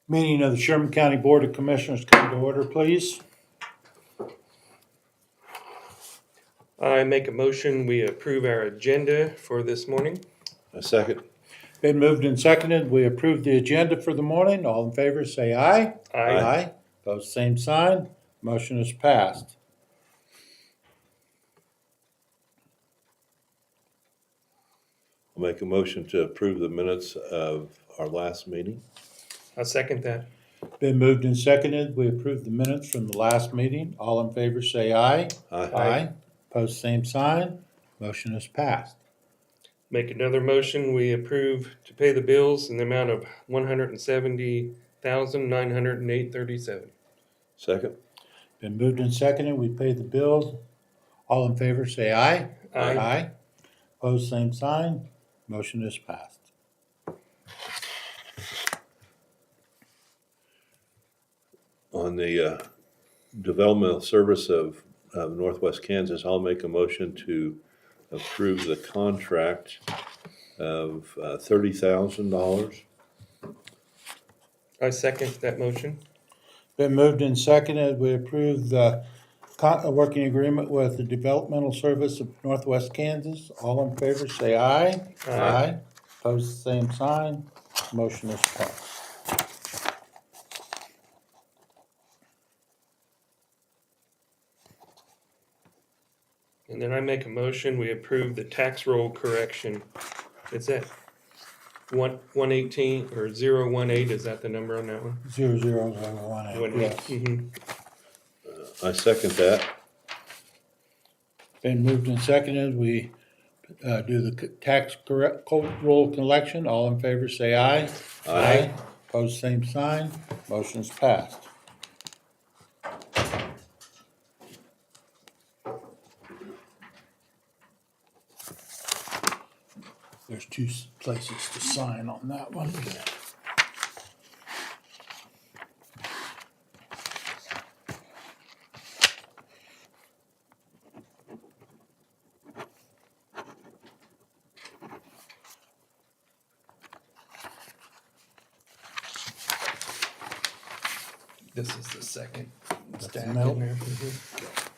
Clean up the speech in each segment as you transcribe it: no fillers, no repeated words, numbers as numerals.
Meeting of the Sherman County Board of Commissioners come to order, please. I make a motion, we approve our agenda for this morning. A second. Been moved and seconded. We approve the agenda for the morning. All in favor, say aye. Aye. Opposed, same sign. Motion is passed. I'll make a motion to approve the minutes of our last meeting. I second that. Been moved and seconded. We approve the minutes from the last meeting. All in favor, say aye. Aye. Opposed, same sign. Motion is passed. Make another motion, we approve to pay the bills in the amount of $170,908.37. Second. Been moved and seconded. We pay the bills. All in favor, say aye. Aye. Opposed, same sign. Motion is passed. On the developmental service of Northwest Kansas, I'll make a motion to approve the contract of $30,000. I second that motion. Been moved and seconded. We approve the working agreement with the Developmental Service of Northwest Kansas. All in favor, say aye. Aye. Opposed, same sign. Motion is passed. And then I make a motion, we approve the tax roll correction. It's at 118 or 018, is that the number on that one? 0001. Yes. Mhm. I second that. Been moved and seconded. We do the tax roll collection. All in favor, say aye. Aye. Opposed, same sign. Motion is passed. There's two places to sign on that one. This is the second. That's stack the in middle. there. Mhm.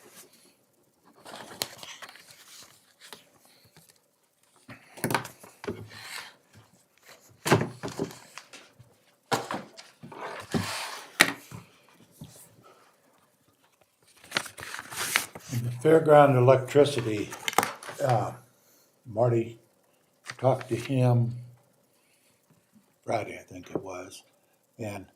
The fairground electricity, Marty talked to him Friday, I think it was, and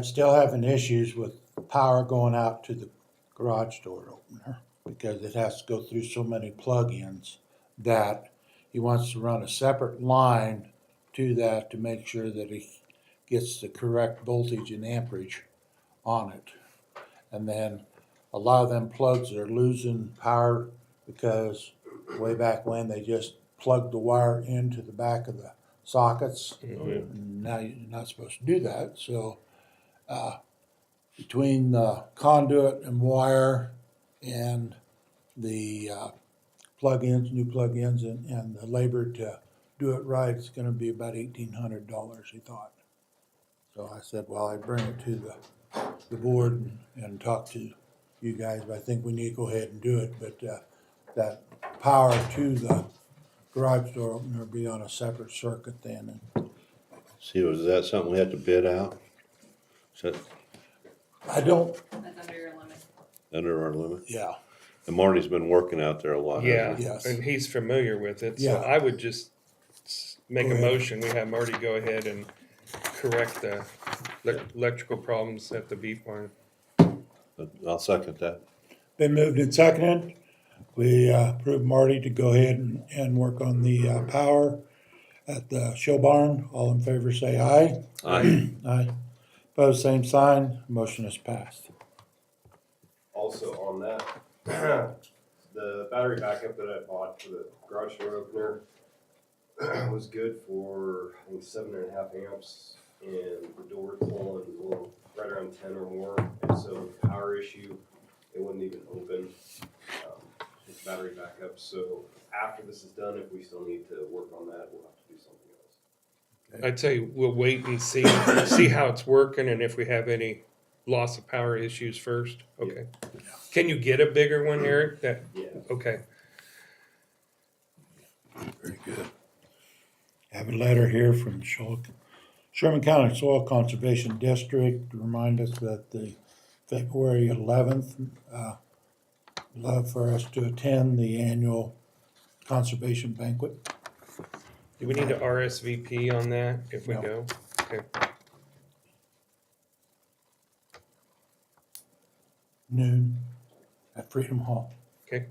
still having issues with power going out to the garage door opener because it has to go through so many plug-ins that he wants to run a separate line to that to make sure that he gets the correct voltage and amperage on it. And then a lot of them plugs are losing power because way back when they just plugged the wire into the back of the sockets. Mhm. And now you're not supposed to do that. So between the conduit and wire and the plug-ins, new plug-ins, and the labor to do it right, it's going to be about $1,800, he thought. So I said, well, I'd bring it to the board and talk to you guys, but I think we need to go ahead and do it. But that power to the garage door opener will be on a separate circuit then. And See, was that something we had to bid out? Is that I don't, That's under your limit. under our limit? yeah, And Marty's been working out there a lot. Yeah, hasn't he? Yes. and he's familiar with it, so Yeah. I would just make Go a ahead. motion, we have Marty go ahead and correct the electrical problems at the beef barn. I'll second that. been moved and seconded. We approved Marty to go ahead and work on the power at the show barn. All in favor, say aye. Aye. Aye. Opposed, same sign. Motion is passed. Also on that, the battery backup that I bought for the garage door opener was good for, I think, 7.5 amps, and the door pulling a little right around 10 or more, and so the power issue, it wouldn't even open its battery backup. So after this is done, if we still need to work on that, we'll have to do something else. I'd say we'll wait and see how it's working and if we have any loss of power issues first. Okay. Can you get a bigger one, Eric? Yeah. Okay. Very good. Have a letter here from Sherman County Soil Conservation District to remind us that the February 11th, love for us to attend the annual conservation banquet. Do we need to RSVP on that if we No. go? Okay. Noon at Freedom Hall. Okay.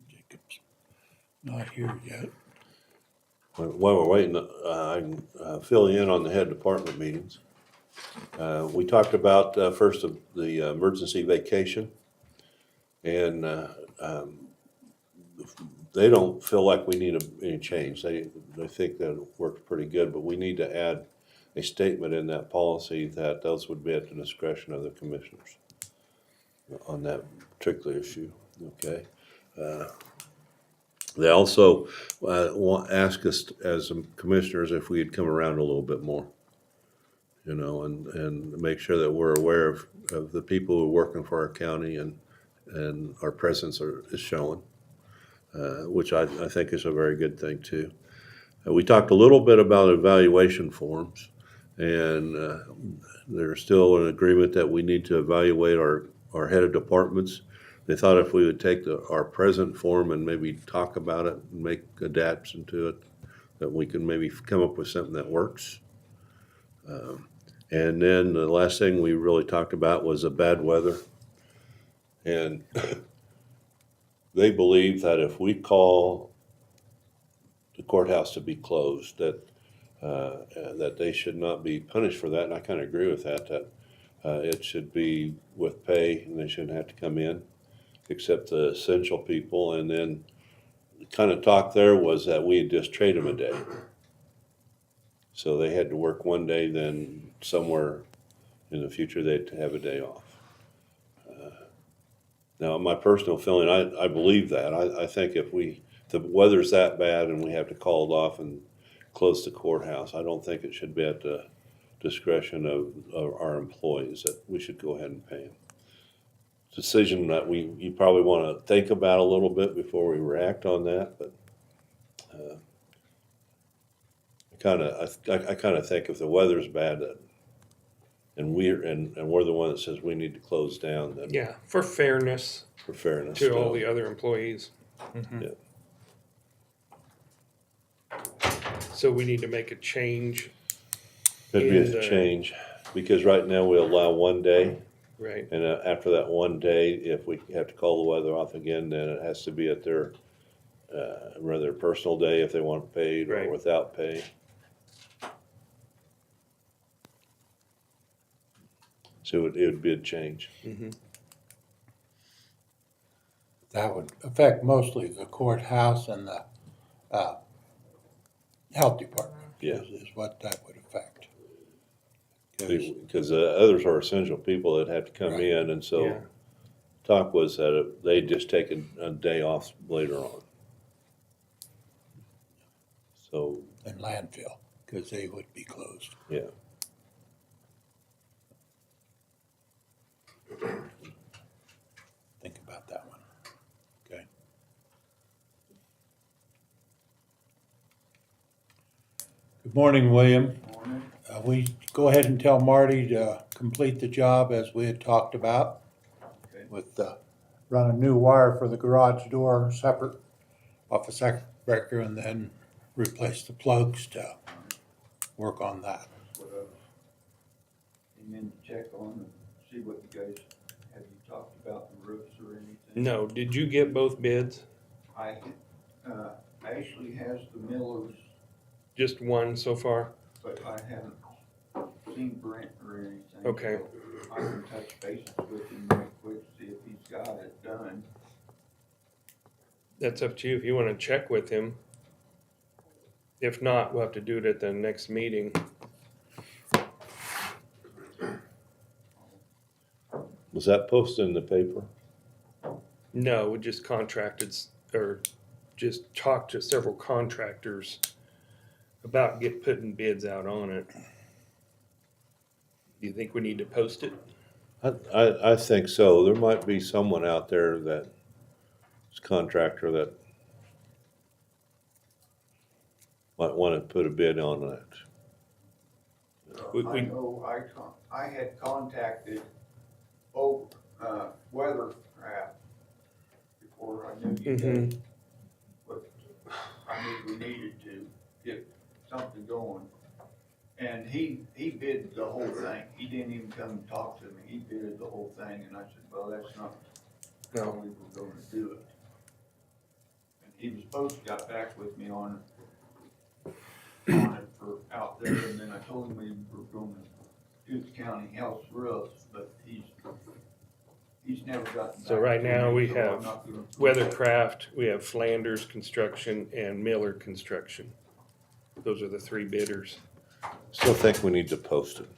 Jacob's not here yet. While we're waiting, I can fill you in on the head department meetings. We talked about first of the emergency vacation, and they don't feel like we need any change. They think that it works pretty good, but we need to add a statement in that policy that those would be at the discretion of the commissioners on that particular issue. Okay. They also ask us as commissioners if we'd come around a little bit more, you know, and make sure that we're aware of the people who are working for our county and our presence is showing, which I think is a very good thing too. We talked a little bit about evaluation forms, and there's still an agreement that we need to evaluate our head of departments. They thought if we would take our present form and maybe talk about it and make adaptations to it, that we can maybe come up with something that works. And then the last thing we really talked about was the bad weather. And they believe that if we call the courthouse to be closed, that they should not be punished for that. And I kind of agree with that it should be with pay and they shouldn't have to come in, except the essential people. And then the kind of talk there was that we'd just trade them a day. So they had to work one day, then somewhere in the future they'd have a day off. Now, my personal feeling, I believe that. I think if the weather's that bad and we have to call it off and close the courthouse, I don't think it should be at the discretion of our employees, that we should go ahead and pay them. Decision that you probably want to think about a little bit before we react on that, but I kind of think if the weather's bad and we're the one that says we need to close down, then Yeah, for fairness for fairness to all the other employees. yeah. So we need to make a change, It'd be And, a change, because right now we allow one day, right? and after that one day, if we have to call the weather off again, then it has to be at their rather personal day if they want it paid or Right. without pay. So it would be a change. Mm-hmm. That would affect mostly the courthouse and the health department. Yeah. Is what that would affect. Because others are essential people that have to come Right. in, and so Yeah. talk was that they'd just take a day off later on. So, And landfill, because they would be closed. yeah. Think about that one. Okay. Good morning, William. Morning. We go ahead and tell Marty to complete the job as we had talked about. Okay. With run a new wire for the garage door separate off a second breaker and then replace the plugs to work on that. What I came in to check on and see what you guys, have you talked about the roofs or anything? No, did you get both bids? I, Ashley has the Millers, Just one so far? but I haven't seen Brent or anything. Okay. So I can touch bases with him right quick, see if he's got it done. That's up to you if you want to check with him. If not, we'll have to do it at the next meeting. Was that posted in the paper? No, we just or just talked to several contractors about putting bids out on it. Do you think we need to post it? I think so. There might be someone out there that is a contractor that might want to put a bid on that. We- I know I had contacted Weathercraft before I knew you Mhm. guys. But I knew we needed to get something going. And he bid the whole thing. He didn't even come and talk to me. He bid the whole thing, and I said, well, that's not how we were gonna do it. And he was supposed to got back with me on it for out there, and then I told him we were gonna do the county house roofs, but he's never gotten back. So right to now me, we so have I'm not gonna- Weathercraft, we have Flanders Construction, and Miller Construction. Those are the three bidders. Still think we need to post it.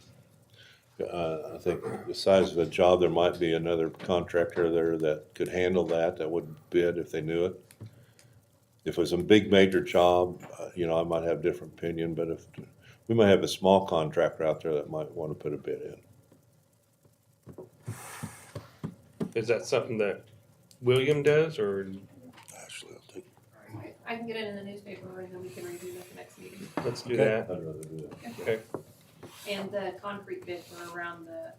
I think the size of the job, there might be another contractor there that could handle that would bid if they knew it. If it was a big major job, I might have a different opinion, but if, we might have a small contractor out there that might want to put a bid in. Is that something that William does, or Ashley will take. I can get it in the newspaper and then we can review it at the next meeting. let's do Okay. that? I'd rather do that. Okay. And the concrete bid for around the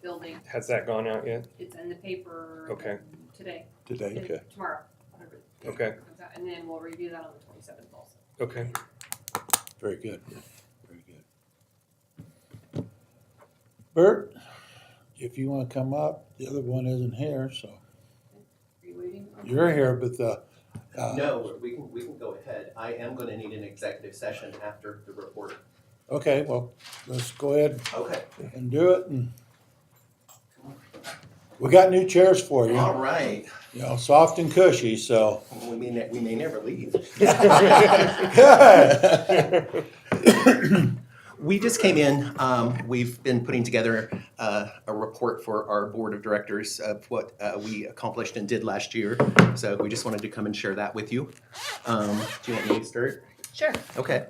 building, Has that gone out yet? it's in the paper. Okay. Today, Today. Okay. tomorrow, whatever it Okay, comes out, and then we'll review that on the 27th also. okay. Very good. Very good. Bert, if you want to come up, the other one isn't here, so Are you waiting? you're here, but No, we can go ahead. I am gonna need an executive session after the report. okay, well, let's go ahead Okay. and do it. And we got new chairs for you, All right. soft and cushy, so. We may never leave. Good. We just came in, we've been putting together a report for our board of directors of what we accomplished and did last year. So we just wanted to come and share that with you. Do you want me to start? Sure. Okay.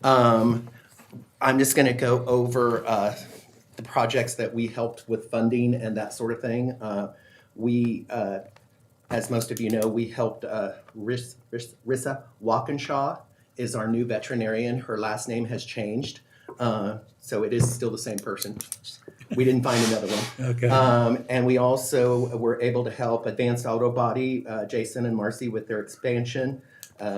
I'm just gonna go over the projects that we helped with funding and that sort of thing. We, as most of you know, we helped Rissa Walkinshaw is our new veterinarian. Her last name has changed, so it is still the same person. We didn't find another one. Okay. And we also were able to help Advanced Auto Body, Jason and Marcy with their expansion.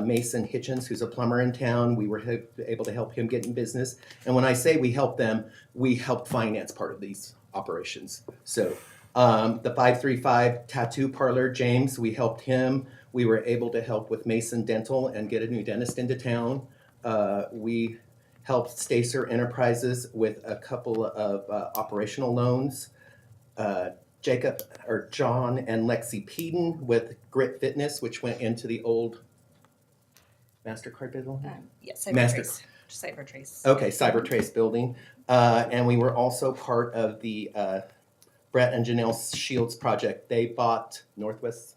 Mason Hitchens, who's a plumber in town, we were able to help him get in business. And when I say we helped them, we helped finance part of these operations. So the 535 Tattoo Parlor, James, we helped him. We were able to help with Mason Dental and get a new dentist into town. We helped Stacer Enterprises with a couple of operational loans. John and Lexi Peden with Grit Fitness, which went into the old MasterCard building? Yes, Master- Cybertrace. Okay, Cybertrace building. And we were also part of the Brett and Janelle Shields project. They bought Northwest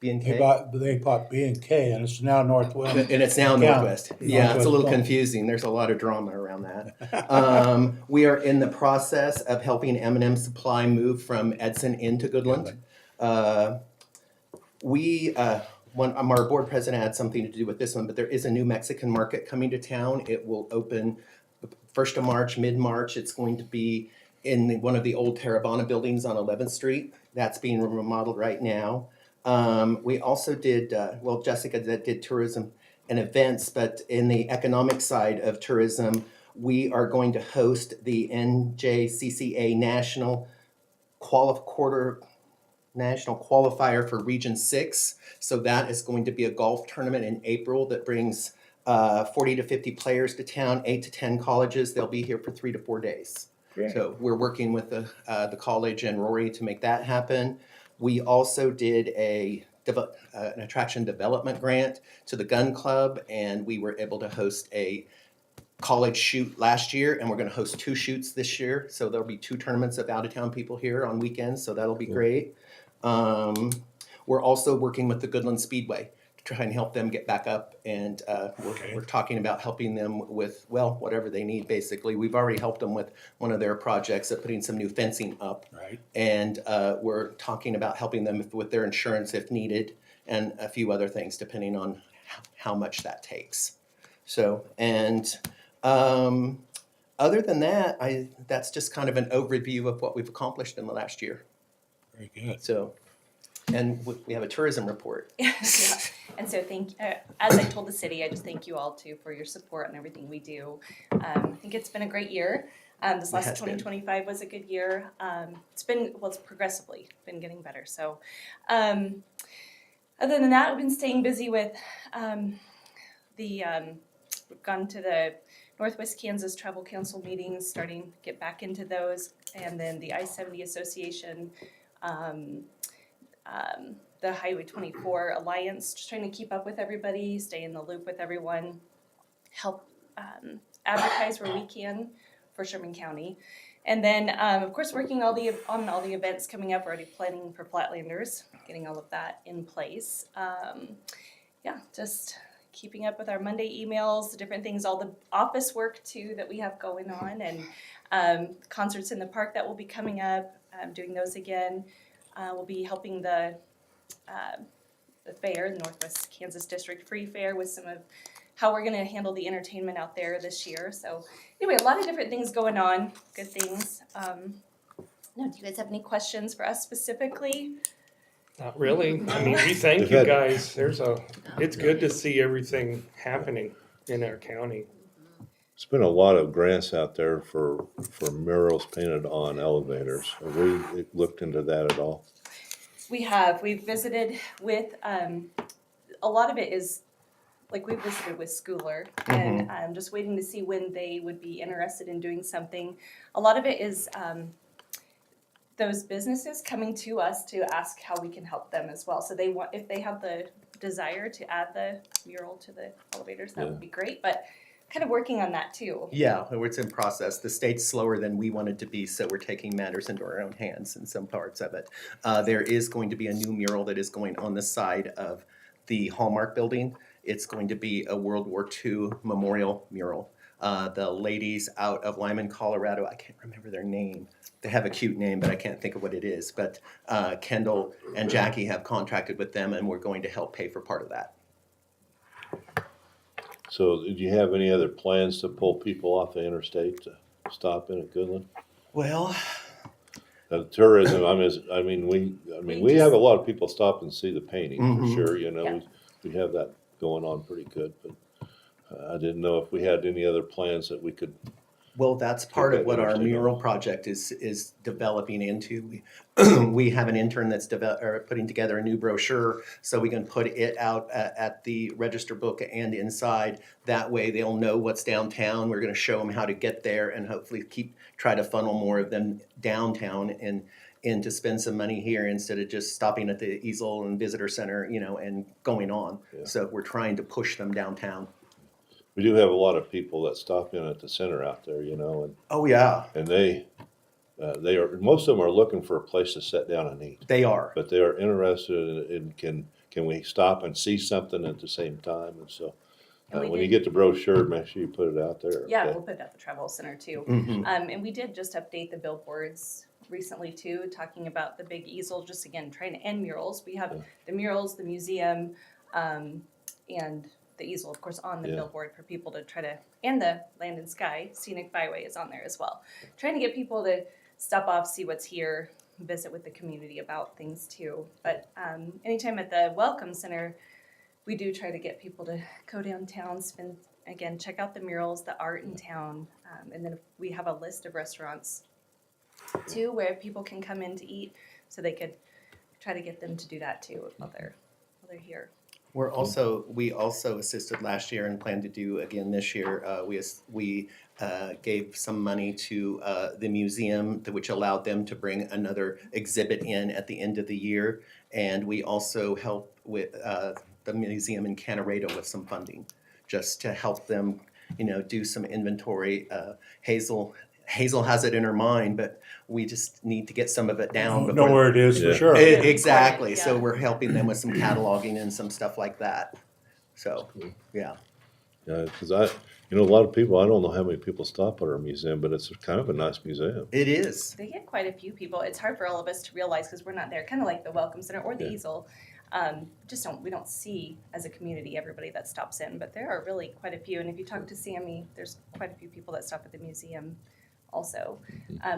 B&K. They bought B&K, and it's now Northwest. And it's now Yeah. Northwest. Yeah, it's a little Northwest. confusing. There's a lot of drama around that. We are in the process of helping M&M Supply move from Edson into Goodland. Our board president had something to do with this one, but there is a new Mexican market coming to town. It will open 1st of March, mid-March. It's going to be in one of the old Terravana buildings on 11th Street. That's being remodeled right now. We also did, Jessica did tourism and events, but in the economic side of tourism, we are going to host the NJCCA National Qualifier for Region 6. So that is going to be a golf tournament in April that brings 40 to 50 players to town, 8 to 10 colleges. They'll be here for 3 to 4 days. Great. So we're working with the college and Rory to make that happen. We also did a an attraction development grant to the gun club, and we were able to host a college shoot last year, and we're going to host 2 shoots this year. So there'll be 2 tournaments of out-of-town people here on weekends, so that'll be great. We're also working with the Goodland Speedway to try and help them get back up, and we're talking about helping them with, well, whatever they need, basically. We've already helped them with one of their projects of putting some new fencing up. Right. And we're talking about helping them with their insurance if needed, and a few other things depending on how much that takes. So, and other than that, that's just kind of an overview of what we've accomplished in the last year. Very good. So, and we have a tourism report. Yeah. And so as I told the city, I just thank you all too for your support and everything we do. I think it's been a great year. This It last has been. 2025 was a good year. It's progressively been getting better. So, other than that, I've been staying busy with we've gone to the Northwest Kansas Travel Council meetings, starting to get back into those, and then the I-70 Association, the Highway 24 Alliance, just trying to keep up with everybody, stay in the loop with everyone, help advertise where we can for Sherman County. And then, of course, working on all the events coming up, already planning for Flatlanders, getting all of that in place. Just keeping up with our Monday emails, the different things, all the office work too that we have going on, and concerts in the park that will be coming up, doing those again. We'll be helping the fair, the Northwest Kansas District Free Fair, with some of how we're going to handle the entertainment out there this year. So anyway, a lot of different things going on, good things. Do you guys have any questions for us specifically? Not really. I mean, we thank you guys. It's good to see everything happening in our county. There's been a lot of grants out there for murals painted on elevators. Have we looked into that at all? We've visited with, a lot of it is, like we visited with Schooler, and I'm just waiting to see when they would be interested in doing something. A lot of it is those businesses coming to us to ask how we can help them as well. So if they have the desire to add the mural to the elevators, that would be great, but kind of working on that too. Yeah, it's in process. The state's slower than we wanted to be, so we're taking matters into our own hands in some parts of it. There is going to be a new mural that is going on the side of the Hallmark building. It's going to be a World War II memorial mural. The ladies out of Lyman, Colorado, I can't remember their name. They have a cute name, but I can't think of what it is. But Kendall and Jackie have contracted with them, and we're going to help pay for part of that. So do you have any other plans to pull people off the interstate to stop in at Goodland? Well, Tourism, we have a lot of people stop and see the painting for sure, Yeah. we have that going on pretty good, but I didn't know if we had any other plans that we could. well, that's part of that what our interstate mural on. project is developing into. We have an intern that's putting together a new brochure, so we can put it out at the register book and inside. That way they'll know what's downtown. We're going to show them how to get there, and hopefully try to funnel more of them downtown and to spend some money here instead of just stopping at the Easel and Visitor Center, and going on. Yeah. So we're trying to push them downtown. We do have a lot of people that stop in at the center out there, and Oh yeah, they are, most of them are looking for a place to sit down and eat, they are. but they are interested in can we stop and see something at the same time, and so And we when you did- get the brochure, make sure you put it out there. Yeah, okay? we'll put it at the travel center too. Mhm. And we did just update the billboards recently too, talking about the big easel, just again, trying to end murals. We have the murals, the museum, and the easel, of course, on the Yeah. billboard for people to try to, and the Land and Sky Scenic Byway is on there as well. Trying to get people to stop off, see what's here, visit with the community about things too. But anytime at the Welcome Center, we do try to get people to go downtown, check out the murals, the art in town, and then we have a list of restaurants too where people can come in to eat, so they could try to get them to do that too while they're here. We also assisted last year and plan to do again this year. We gave some money to the museum, which allowed them to bring another exhibit in at the end of the year. And we also helped with the museum in Canarado with some funding, just to help them, do some inventory. Hazel has it in her mind, but we just need to get some of it down. Know where it is for Yeah. sure. Exactly. So Yeah. we're helping them with some cataloging and some stuff like that. So, yeah. Yeah, because a lot of people, I don't know how many people stop at our museum, but it's kind of a nice museum. It is. They get quite a few people. It's hard for all of us to realize because we're not there, kind of like the Welcome Center or the Yeah. easel. We don't see as a community everybody that stops in, but there are really quite a few. And if you talk to Sammy, there's quite a few people that stop at the museum also.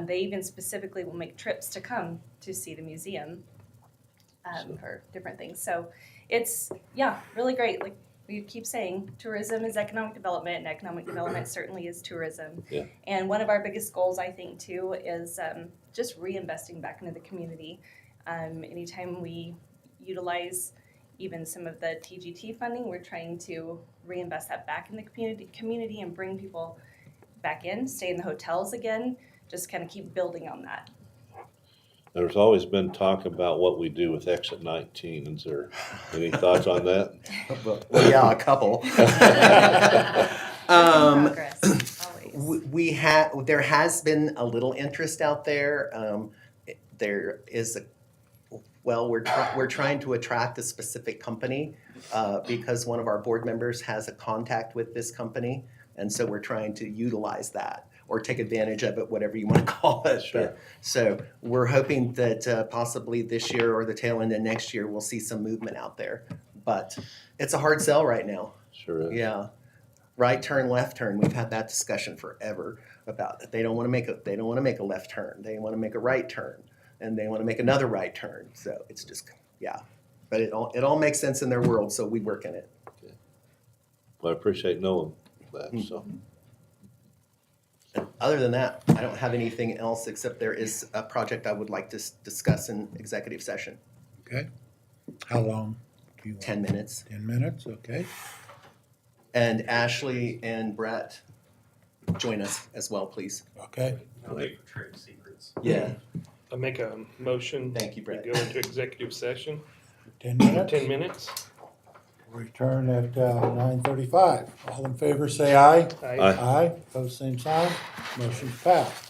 They even specifically will make trips to come to see the museum for different things. So it's, really great. Like we keep saying, tourism is economic development, and economic development certainly is tourism. Yeah. And one of our biggest goals, I think, too, is just reinvesting back into the community. Anytime we utilize even some of the TGT funding, we're trying to reinvest that back in the community and bring people back in, stay in the hotels again, just kind of keep building on that. There's always been talk about what we do with exit 19. Is there any thoughts on that? Well, yeah, a couple. Progress, always. There has been a little interest out there. There is we're trying to attract a specific company because one of our board members has a contact with this company, and so we're trying to utilize that or take advantage of it, whatever you want to call it. Sure. So we're hoping that possibly this year or the tail end of next year we'll see some movement out there. But it's a hard sell right now. Sure is. Yeah. Right turn, left turn. We've had that discussion forever about that. They don't want to make a left turn. They want to make a right turn, and they want to make another right turn. So it's just but it all makes sense in their world. So we work in it. Well, I appreciate knowing that. So And other than that, I don't have anything else except there is a project I would like to discuss in executive session. Okay. How long do you want? 10 minutes. 10 minutes, okay. And Ashley and Brett join us as well, please. Okay. Trade secrets. Yeah. I make a motion. Thank you, Brett. To go into executive session, 10 minutes. 10 minutes. Return at 9:35. All in favor, say aye. Aye. Aye. Pose same sign. Motion's passed.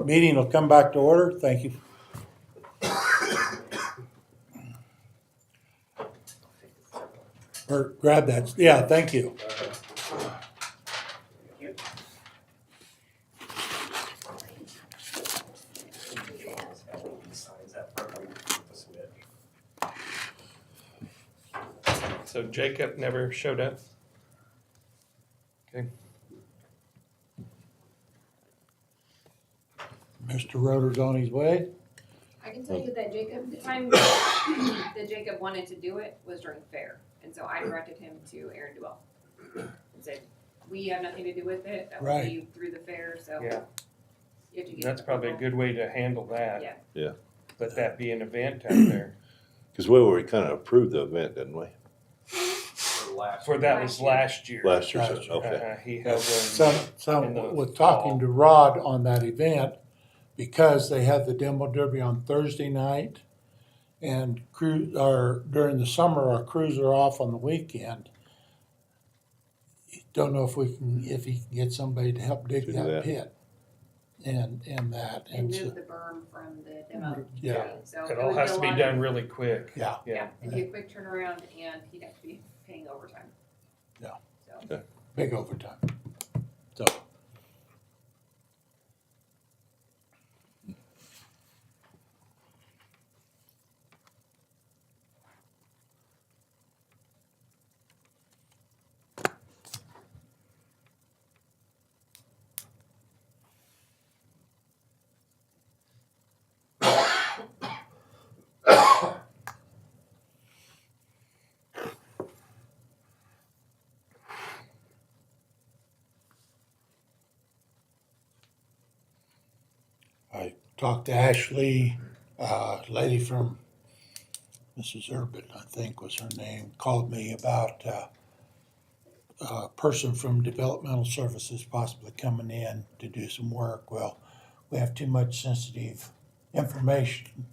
Meeting will come back to order. Thank you. Or grab that. Yeah, thank you. So Jacob never showed up? Okay. Mr. Roder's on his way. I can tell you that Jacob, the time that Jacob wanted to do it was during fair, and so I directed him to Aaron Duell. And said, we have nothing to do with it, that will be through the fair, so. Yeah, You have to get that's probably a approval. good way to handle that. Yeah. Yeah. Let that be an event out there. Because we kind of approved the event, didn't we? For that was last year. Last year, so, Last year. okay. He held Some, in the with talking to Rod on that event, because they had the demo derby on Thursday night and during the summer, our crews are off on the weekend. Don't know if he can get somebody to help dig To do that that. pit and that. And so- move the berm from the demo. Yeah, So It would all be has a to be lot done of- really quick. yeah, Yeah, it'd be a quick turnaround and he'd have to be paying overtime. Yeah. So. big overtime. So, I talked to Ashley, lady from Mrs. Urban, I think was her name, called me about a person from Developmental Services possibly coming in to do some work. Well, we have too much sensitive information,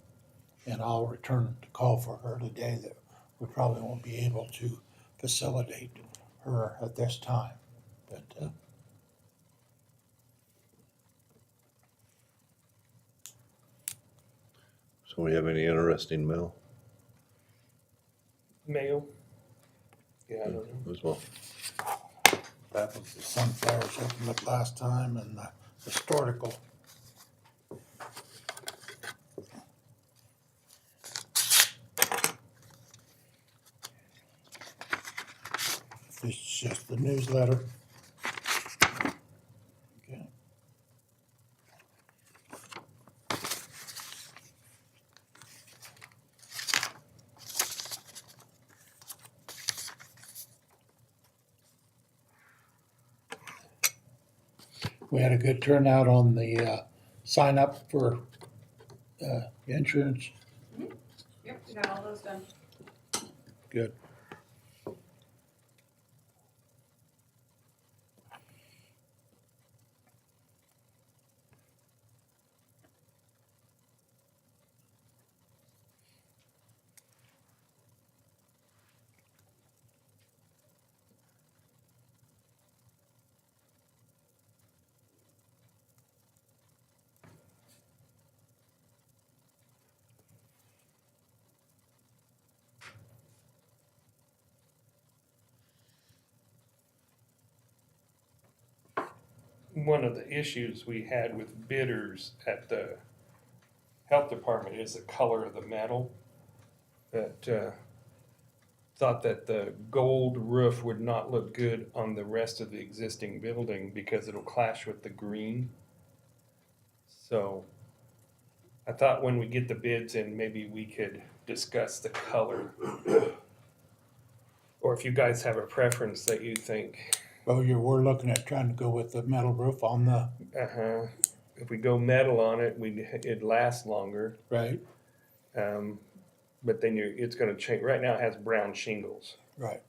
and I'll return the call for her today that we probably won't be able to facilitate her at this time. But So we have any interesting mail Mail? Yeah, I don't know. as well? that was the sunflowers opened up last time and the historical. This is just the newsletter. Okay. We had a good turnout on the sign up for insurance. Yep, we got all those done. Good. One of the issues we had with bidders at the health department is the color of the metal. That thought that the gold roof would not look good on the rest of the existing building because it'll clash with the green. So I thought when we get the bids in, maybe we could discuss the color. Or if you guys have a preference that you think, Well, we're looking at trying to go with the metal roof on the, if we go metal on it, it'd last longer. right, But then it's gonna change. Right now it has brown shingles. right.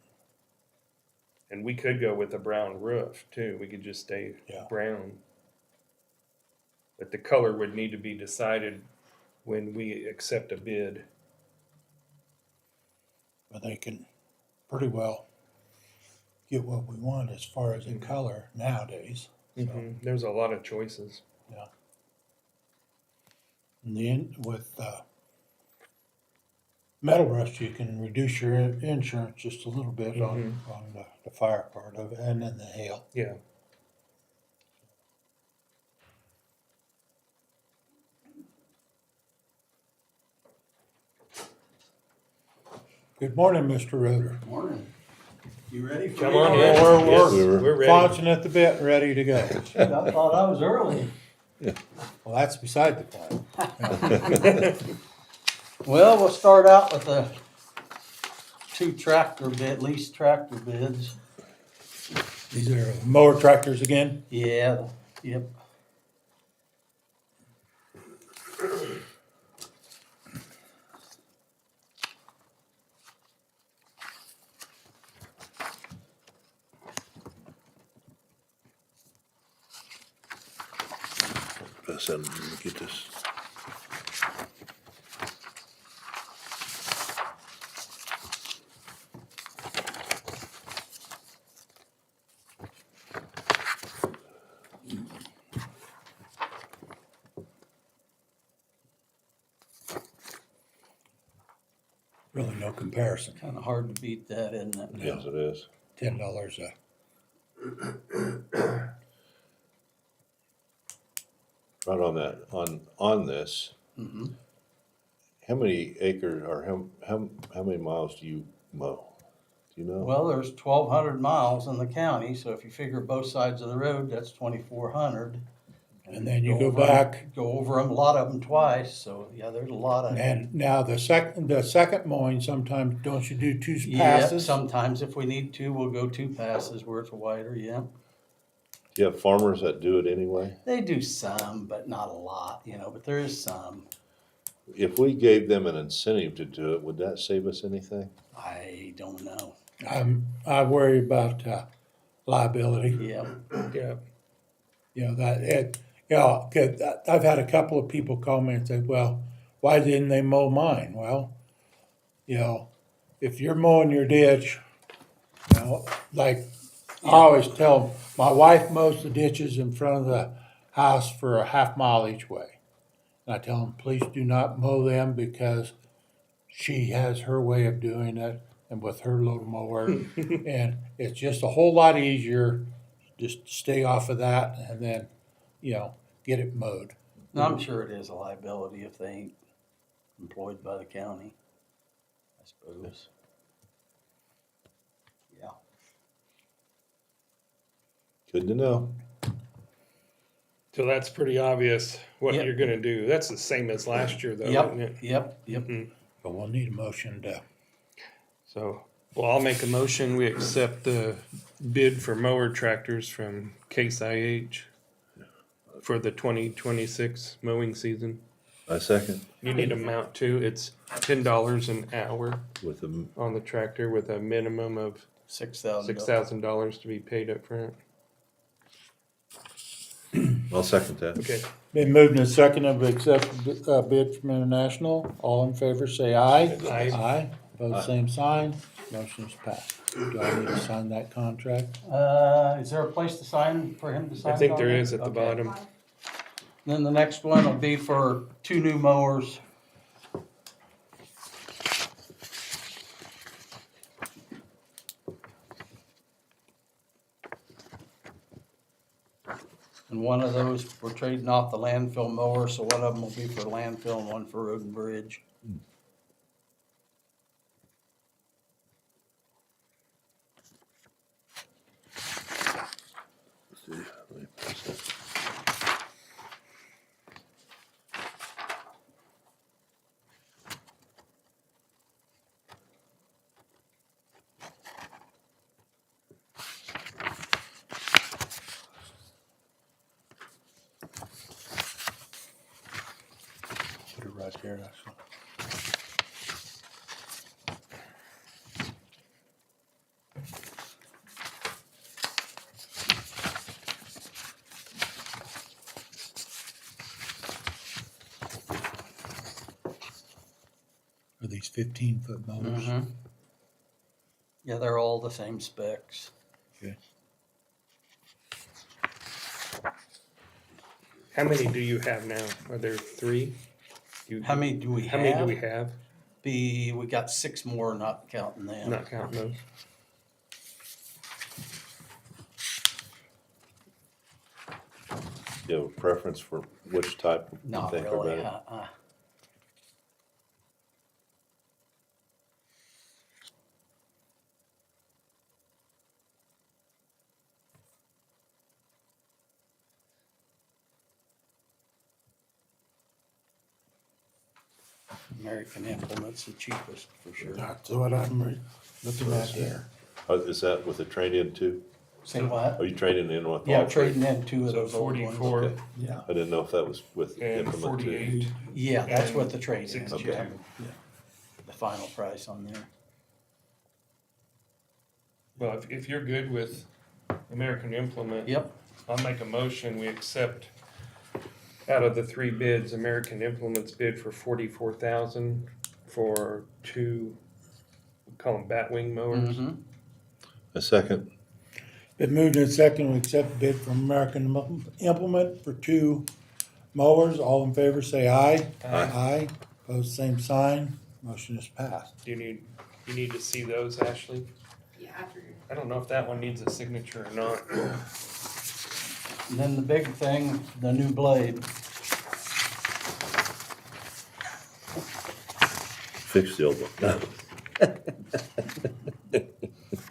And we could go with a brown roof too. We could just stay Yeah. brown. But the color would need to be decided when we accept a bid. But they can pretty well get what we want as far as in color nowadays. So, There's a lot of choices. And then with, metal rust, you can reduce your insurance just a little bit on the fire part of it, and then the hail. Yeah. Good morning, Mr. Roder. Morning. You ready for Come me? on in. We're- Yes, we're- we're ready. Launching at the bit, and ready to go. Shoot, I thought I was early. Well, that's beside the point. Well, we'll start out with the lease tractor bids. These are mower tractors again? Yeah, yep. Pass that, let me get this. Really no comparison. Kind of hard to beat that, isn't it? Yes, it is. $10 a, Right on that, on this, Mhm. how many acres or how many miles do you mow? Do you know? Well, there's 1,200 miles in the county, so if you figure both sides of the road, that's 2,400. and then you go over 'em- back, Go over them, a lot of them twice, so yeah, there's a lot of. and now the second mowing, sometimes, don't you do two Yeah, passes? sometimes if we need to, we'll go 2 passes where it's wider, yeah. Do you have farmers that do it anyway? They do some, but not a lot, but there is some. If we gave them an incentive to do it, would that save us anything? I don't know. I worry about liability. Yeah, Yeah. You know, that it, 'cause I've had a couple of people call me and say, well, why didn't they mow mine? Well, if you're mowing your ditch, like I always tell them, my wife mows the ditches in front of the house for a half mile each way. And I tell them, please do not mow them because she has her way of doing it and with her little mower. And it's just a whole lot easier just to stay off of that and then, get it mowed. and I'm sure it is a liability if they ain't employed by the county, I suppose. Yeah. Good to know. So that's pretty obvious what Yep. you're gonna do. That's the same as last year though, Yep, isn't it? yep. But we'll need a motion to, So, well, I'll make a motion. We accept the bid for mower tractors from Case IH for the 2026 mowing season. I second You need a mount too. It's $10 an hour with them. on the tractor with a minimum of $6,000. $6,000 to be paid up front. I'll second that. Okay. been moved and seconded to accept bid from International. All in favor, say aye. Aye. Aye. Both same sign. Motion's passed. Do I need to sign that contract? Is there a place to sign, for him to sign? I think on there that? is at the Okay. bottom. Then the next one will be for 2 new mowers. And one of those, we're trading off the landfill mower, so one of them will be for landfill and one for road and bridge. Let's see. Let me pass that. Put it right there, actually. Are these 15-foot mowers? Yeah, they're all the same specs. Okay. How many do you have now? Are there 3? How many do we How have? many do we have? We got 6 more, not counting them. Not counting those. Do you have a preference for which type you Not think are really. better? American Implement's the cheapest for sure. That's what I'm looking at here. Is that with the trade-in too? Say what? Are you trading in with Yeah, all three? trading in 2 of So those old 44 ones. Yeah. I didn't know if that was with and implement too. 48. Yeah, that's And what the trade is. 62. Yeah. The final price on there. Well, if you're good with American Implement, Yep. I'll make a motion, we accept out of the 3 bids, American Implement's bid for $44,000 for 2, we call them batwing mowers. Mm-hmm. A second, Been moved in second, we accept bid from American Implement for 2 mowers. All in favor, say aye. Aye. Aye. Opposed, same sign. Motion is passed. Do you need to see those, Ashley? Yeah, after. I don't know if that one needs a signature or not. And then the big thing, the new blade. fix the old one.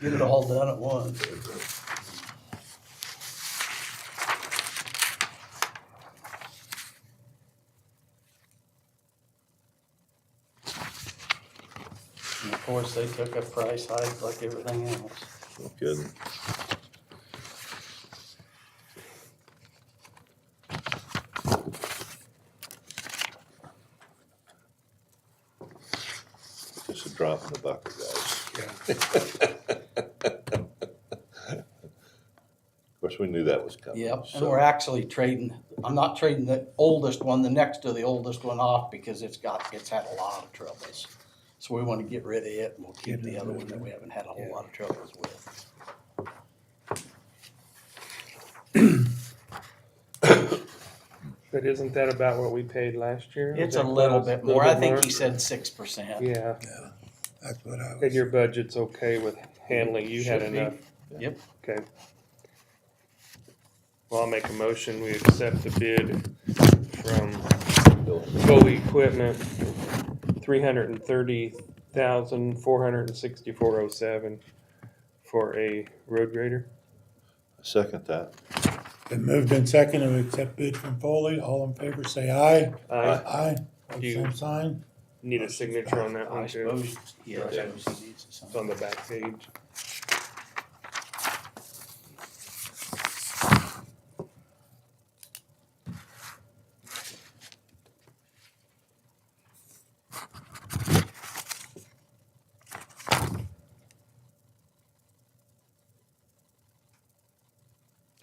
Get it all done at once. And of course, they took a price hike like everything else. Good. Just a drop in the bucket, guys. Of course, we knew that was coming. Yep, and so- we're actually trading, I'm not trading the oldest one, the next to the oldest one off because it's had a lot of troubles. So we want to get rid of it and we'll keep the other one that we haven't had a whole lot of troubles with. But isn't that about what we paid last year? It's Is a that little close? bit more, I think more? he said 6%. Yeah, That's what I and was. your budget's okay with handling, you had Should be. enough, Yep, okay. Well, I'll make a motion, we accept the bid from Foley Equipment, $330,464.07 for a road grader. Second that. Been moved in second, and we accept bid from Foley. All in favor, say aye. I Aye. Opposed, You- same sign. need a signature on that I one too. suppose, yeah, I suppose he needs to sign. It's on the back page.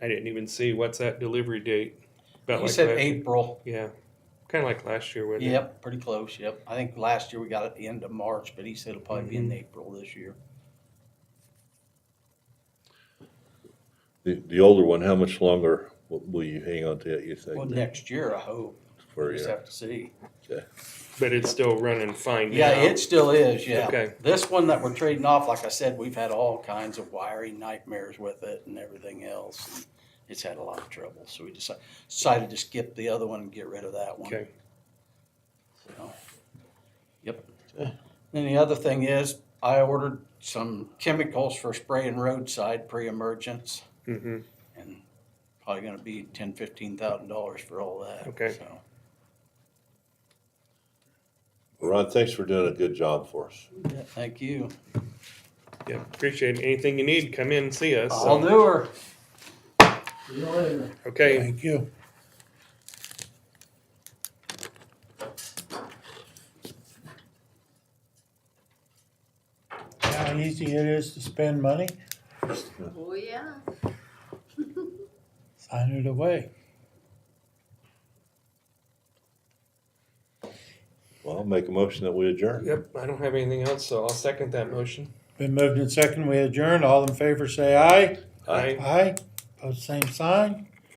I didn't even see, what's that delivery date? About He like said last- April. Yeah, kinda like last year, wasn't it? Yep, pretty close, yep. I think last year we got it at the end of March, but he said it'll probably be in April this year. The older one, how much longer will you hang on to it, you think? Well, next year, I hope. For a We'll just year? have to see. Okay. But it's still running fine now. Yeah, it still is, yeah. Okay. This one that we're trading off, like I said, we've had all kinds of wiring nightmares with it and everything else. And it's had a lot of trouble, so we decided to skip the other one and get rid of that one. Okay, So, yep. And the other thing is, I ordered some chemicals for spraying roadside pre-emergence, mm-hmm, and probably gonna be $10,000-15,000 for all that. Okay. So, Ron, thanks for doing a good job for us. yeah, thank you. yeah, appreciate it. Anything you need, come in and see us. so- I'll do her. See you later. Okay, Thank you. How easy it is to spend money, Oh, yeah. sign it away. Well, I'll make a motion that we adjourn. yep, I don't have anything else, so I'll second that motion. Been moved in second, we adjourn. All in favor, say aye. Aye. Aye. Opposed, same sign.